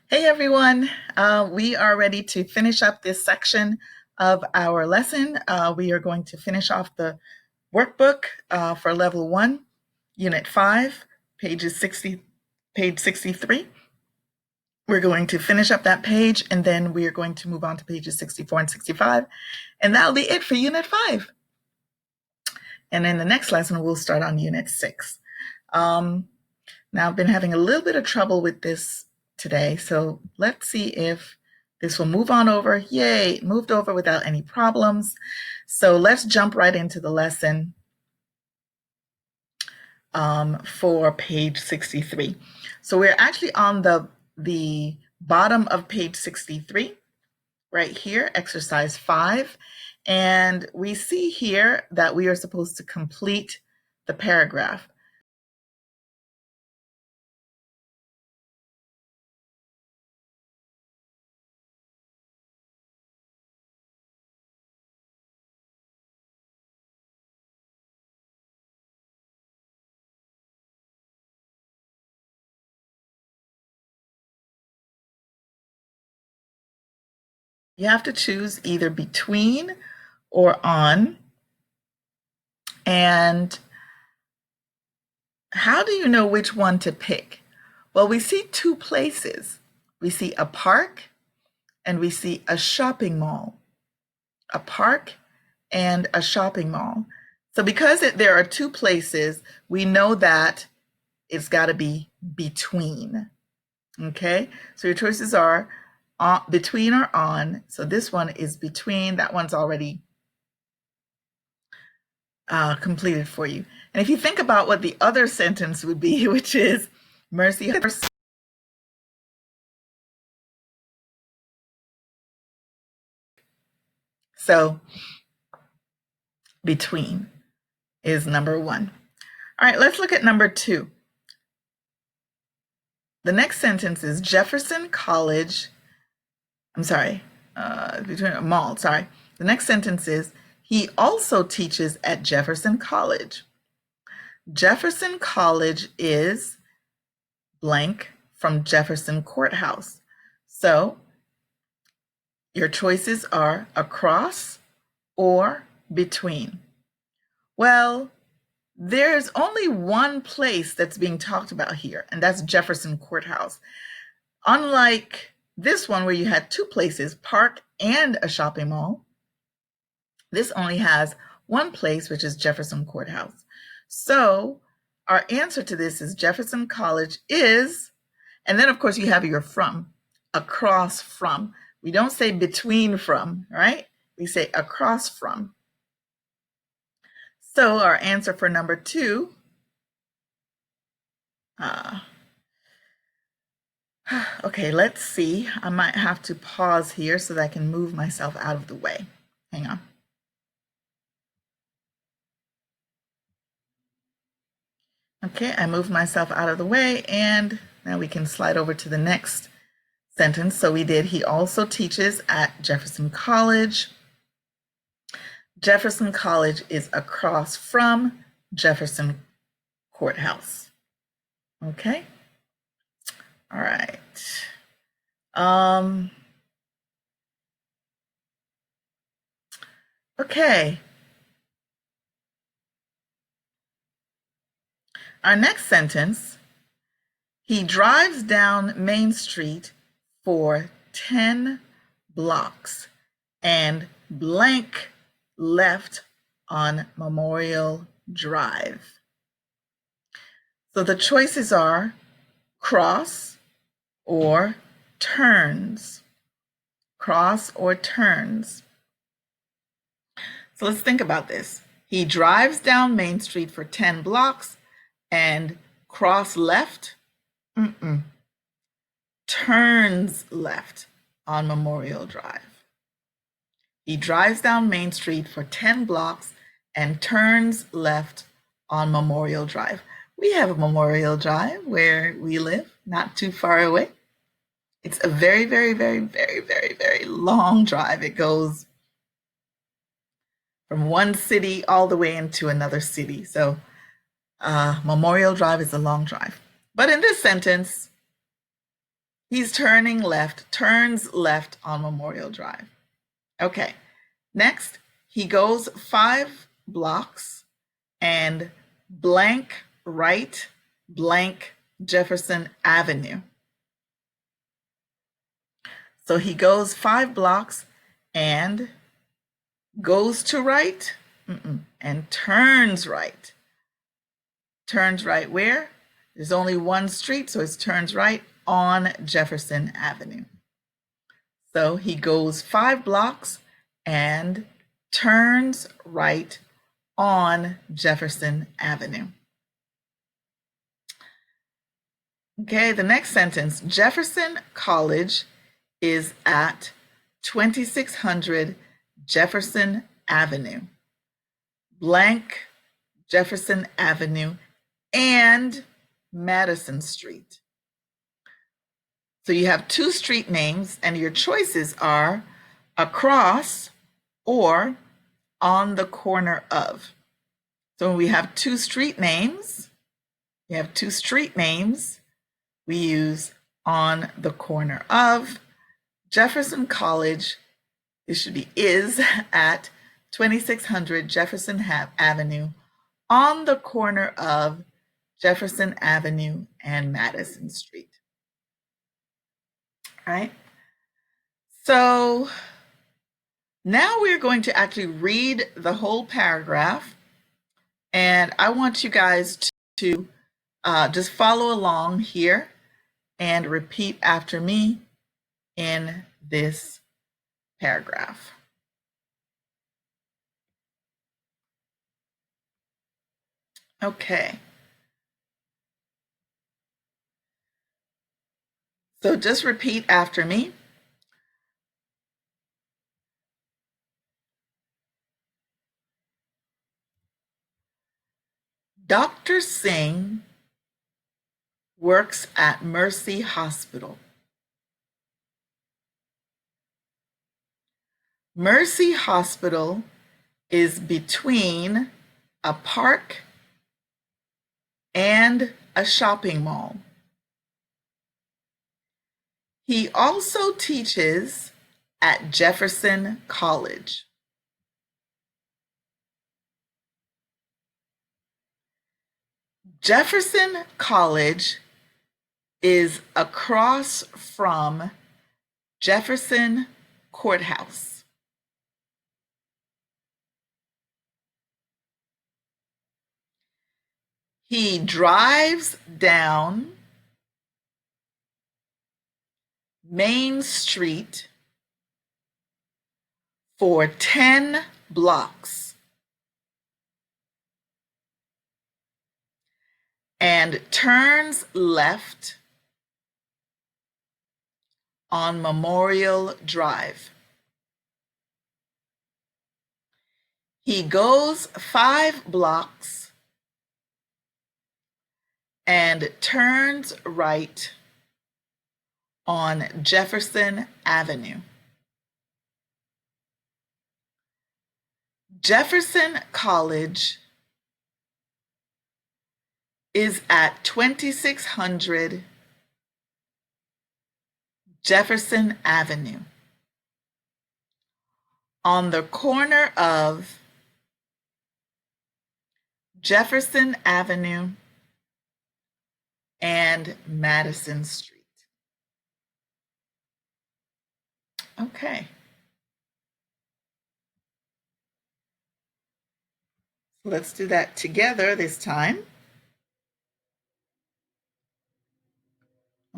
Hey everyone, we are ready to finish up this section of our lesson. We are going to finish off the workbook for level 1, unit 5, page 63. We're going to finish up that page and then we are going to move on to pages 64 and 65, and that'll be it for unit 5. And in the next lesson, we'll start on unit 6. Now I've been having a little bit of trouble with this today, so let's see if this will move on over. Yay, it moved over without any problems. So let's jump right into the lesson for page 63. So we're actually on the bottom of page 63, right here, exercise 5. And we see here that we are supposed to complete the paragraph. You have to choose either between or on. And how do you know which one to pick? Well, we see two places. We see a park and we see a shopping mall. A park and a shopping mall. So because there are two places, we know that it's got to be between. Okay, so your choices are between or on. So this one is between. That one's already completed for you. And if you think about what the other sentence would be, which is Mercy. So between is number 1. All right, let's look at number 2. The next sentence is Jefferson College. Between a mall, sorry. The next sentence is he also teaches at Jefferson College. Jefferson College is blank from Jefferson Courthouse. So your choices are across or between. Well, there's only one place that's being talked about here, and that's Jefferson Courthouse. Unlike this one where you had two places, park and a shopping mall, this only has one place, which is Jefferson Courthouse. So our answer to this is Jefferson College is, and then of course you have your from, across from. We don't say between from, right? We say across from. So our answer for number 2, okay, let's see. I might have to pause here so that I can move myself out of the way. Hang on. Okay, I moved myself out of the way, and now we can slide over to the next sentence. So we did, he also teaches at Jefferson College. Jefferson College is across from Jefferson Courthouse. Okay. All right. Okay. Our next sentence, he drives down Main Street for 10 blocks and blank left on Memorial Drive. So the choices are cross or turns. Cross or turns. So let's think about this. He drives down Main Street for 10 blocks and cross left. Turns left on Memorial Drive. He drives down Main Street for 10 blocks and turns left on Memorial Drive. We have a Memorial Drive where we live, not too far away. It's a very, very, very, very, very, very long drive. It goes from one city all the way into another city. So Memorial Drive is a long drive. But in this sentence, He's turning left, turns left on Memorial Drive. Okay, next, he goes 5 blocks and blank right, blank Jefferson Avenue. So he goes 5 blocks and goes to right and turns right. Turns right where? There's only one street, so it turns right on Jefferson Avenue. So he goes 5 blocks and turns right on Jefferson Avenue. Okay, the next sentence, Jefferson College is at 2600 Jefferson Avenue, blank Jefferson Avenue and Madison Street. So you have 2 street names and your choices are across or on the corner of. So when we have 2 street names, we use on the corner of. Jefferson College, it should be is at 2600 Jefferson Avenue on the corner of Jefferson Avenue and Madison Street. All right. So now we're going to actually read the whole paragraph, and I want you guys to just follow along here and repeat after me in this paragraph. Okay. So just repeat after me. Dr. Singh works at Mercy Hospital. Mercy Hospital is between a park and a shopping mall. He also teaches at Jefferson College. Jefferson College is across from Jefferson Courthouse. He drives down Main Street for 10 blocks and turns left on Memorial Drive. He goes 5 blocks and turns right on Jefferson Avenue. Jefferson College is at 2600 Jefferson Avenue on the corner of Jefferson Avenue and Madison Street. Okay. Let's do that together this time.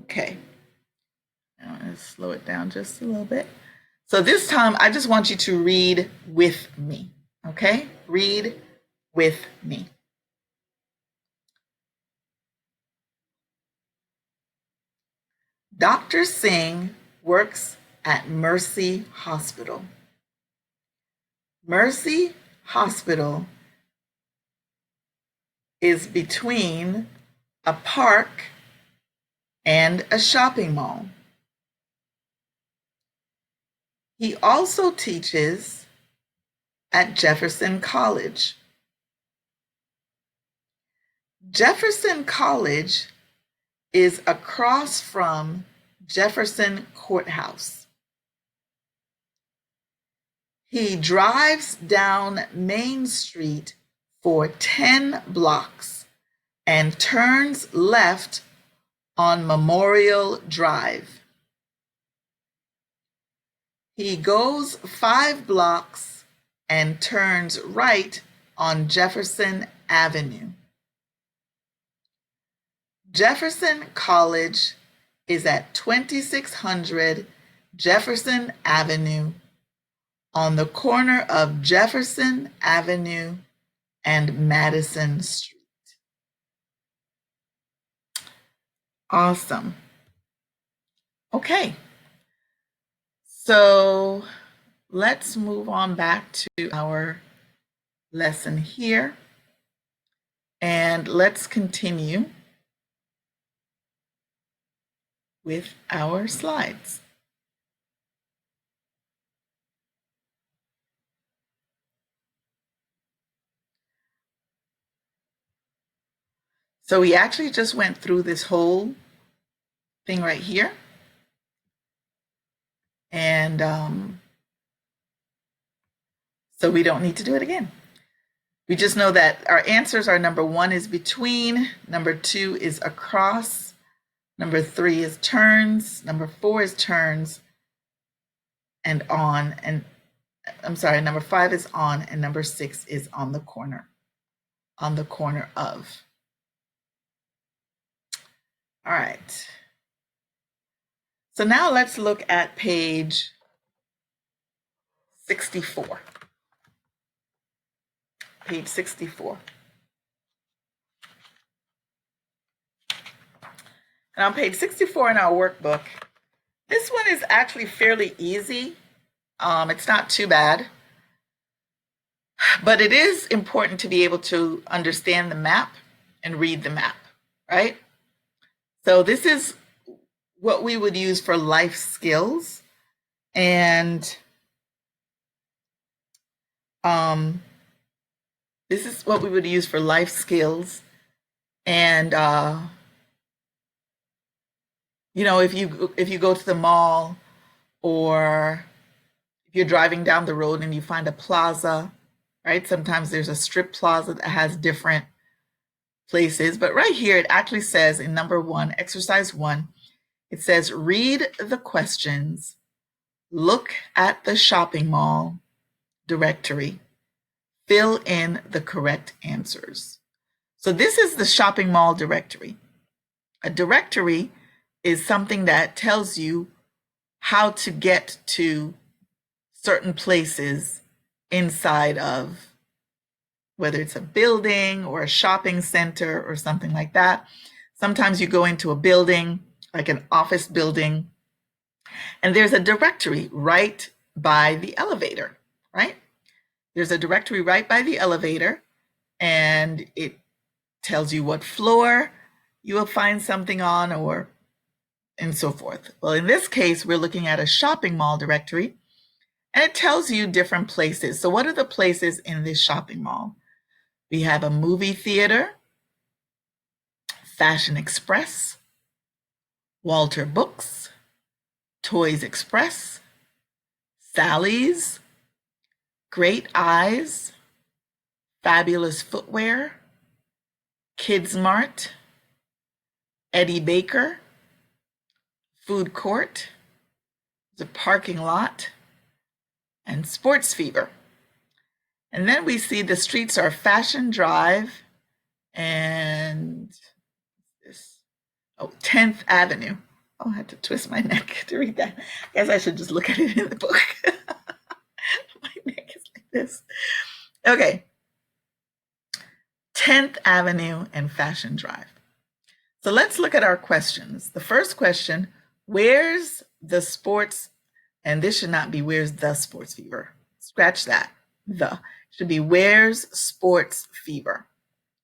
Okay. Now I'm going to slow it down just a little bit. So this time, I just want you to read with me. Okay? Read with me. Dr. Singh works at Mercy Hospital. Mercy Hospital is between a park and a shopping mall. He also teaches at Jefferson College. Jefferson College is across from Jefferson Courthouse. He drives down Main Street for 10 blocks and turns left on Memorial Drive. He goes 5 blocks and turns right on Jefferson Avenue. Jefferson College is at 2600 Jefferson Avenue on the corner of Jefferson Avenue and Madison Street. Awesome. Okay. So let's move on back to our lesson here. And let's continue with our slides. So we actually just went through this whole thing right here. And so we don't need to do it again. We just know that our answers are number 1 is between, number 2 is across, number 3 is turns, number 4 is turns and on, and I'm sorry, number 5 is on, and number 6 is on the corner of. All right. So now let's look at page 64. Page 64. And on page 64 in our workbook, this one is actually fairly easy. It's not too bad, but it is important to be able to understand the map and read the map, right? So this is what we would use for life skills, and this is what we would use for life skills. And you know, if you go to the mall, or if you're driving down the road and you find a plaza, right? Sometimes there's a strip plaza that has different places, but right here it actually says in number 1, exercise 1, it says read the questions, look at the shopping mall directory, fill in the correct answers. So this is the shopping mall directory. A directory is something that tells you how to get to certain places inside of, whether it's a building or a shopping center or something like that. Sometimes you go into a building, like an office building, and there's a directory right by the elevator, right? There's a directory right by the elevator, and it tells you what floor you will find something on, or and so forth. Well, in this case, we're looking at a shopping mall directory, and it tells you different places. So what are the places in this shopping mall? We have a movie theater, Fashion Express, Walter Books, Toys Express, Sally's, Great Eyes, Fabulous Footwear, Kids Mart, Eddie Baker, Food Court, the parking lot, and Sports Fever. And then we see the streets are Fashion Drive and 10th Avenue. Oh, I had to twist my neck to read that. I guess I should just look at it in the book. My neck is like this. Okay. 10th Avenue and Fashion Drive. So let's look at our questions. The first question, where's the sports, and this should not be where's the sports fever. Scratch that. The should be where's sports fever.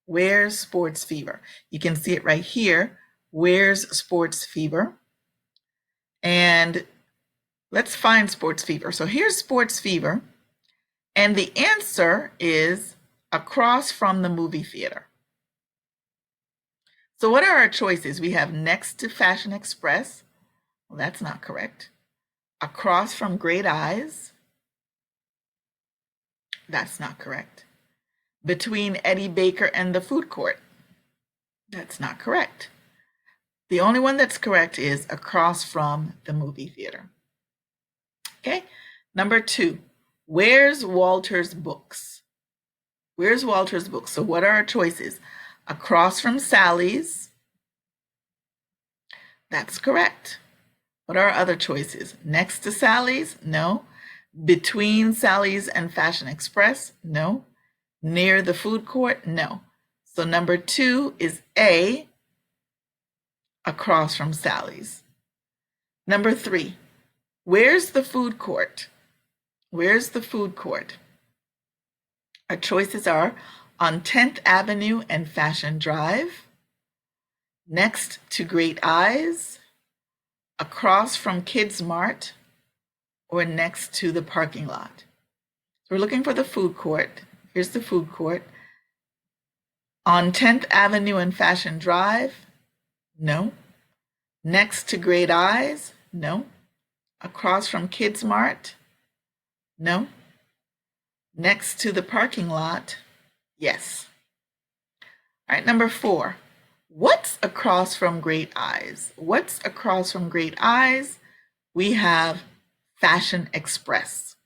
Where's sports fever? You can see it right here. Where's sports fever? And let's find sports fever. So here's sports fever. And the answer is across from the movie theater. So what are our choices? We have next to Fashion Express, Well, that's not correct. Across from great eyes. That's not correct. Between Eddie Baker and the food court. That's not correct. The only one that's correct is across from the movie theater. Okay, number 2. Where's Walter's books? Where's Walter's books? So what are our choices? Across from Sally's. That's correct. What are our other choices? Next to Sally's? No. Between Sally's and Fashion Express? No. Near the food court? No. So number 2 is A, across from Sally's. Number 3, where's the food court? Where's the food court? Our choices are on 10th Avenue and Fashion Drive, next to Great Eyes, across from Kids Mart, or next to the parking lot. So we're looking for the food court. Here's the food court. On 10th Avenue and Fashion Drive? No. Next to Great Eyes? No. Across from Kids Mart? No. Next to the parking lot? Yes. All right, number 4. What's across from Great Eyes? What's across from Great Eyes? We have Fashion Express.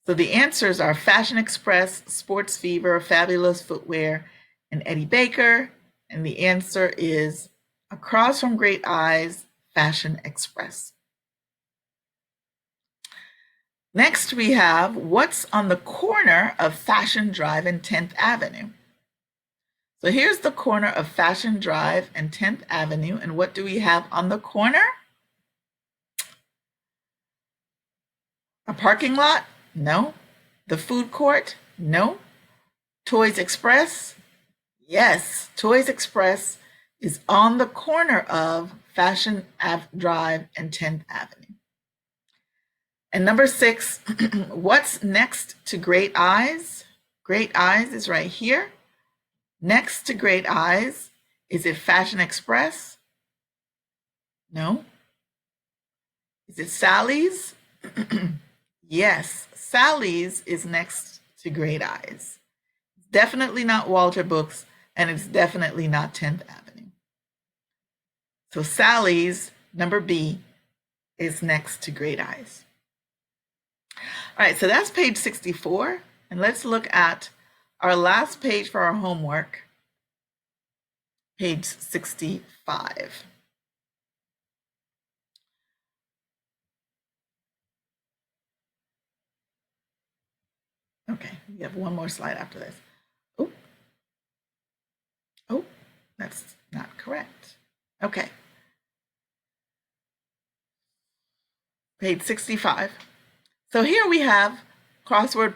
So the answers are Fashion Express, Sports Fever, Fabulous Footwear, and Eddie Baker. And the answer is across from Great Eyes, Fashion Express. Next, we have what's on the corner of Fashion Drive and 10th Avenue. So here's the corner of Fashion Drive and 10th Avenue. And what do we have on the corner? A parking lot? No. The food court? No. Toys Express? Yes, Toys Express is on the corner of Fashion Drive and 10th Avenue. And number 6, what's next to Great Eyes? Great Eyes is right here. Next to Great Eyes, is it Fashion Express? No. Is it Sally's? Yes, Sally's is next to Great Eyes. Definitely not Walter Books, and it's definitely not 10th Avenue. So Sally's, number B, is next to Great Eyes. All right, so that's page 64. And let's look at our last page for our homework, page 65. Okay, we have one more slide after this. Oh, that's not correct. Okay. Page 65. So here we have crossword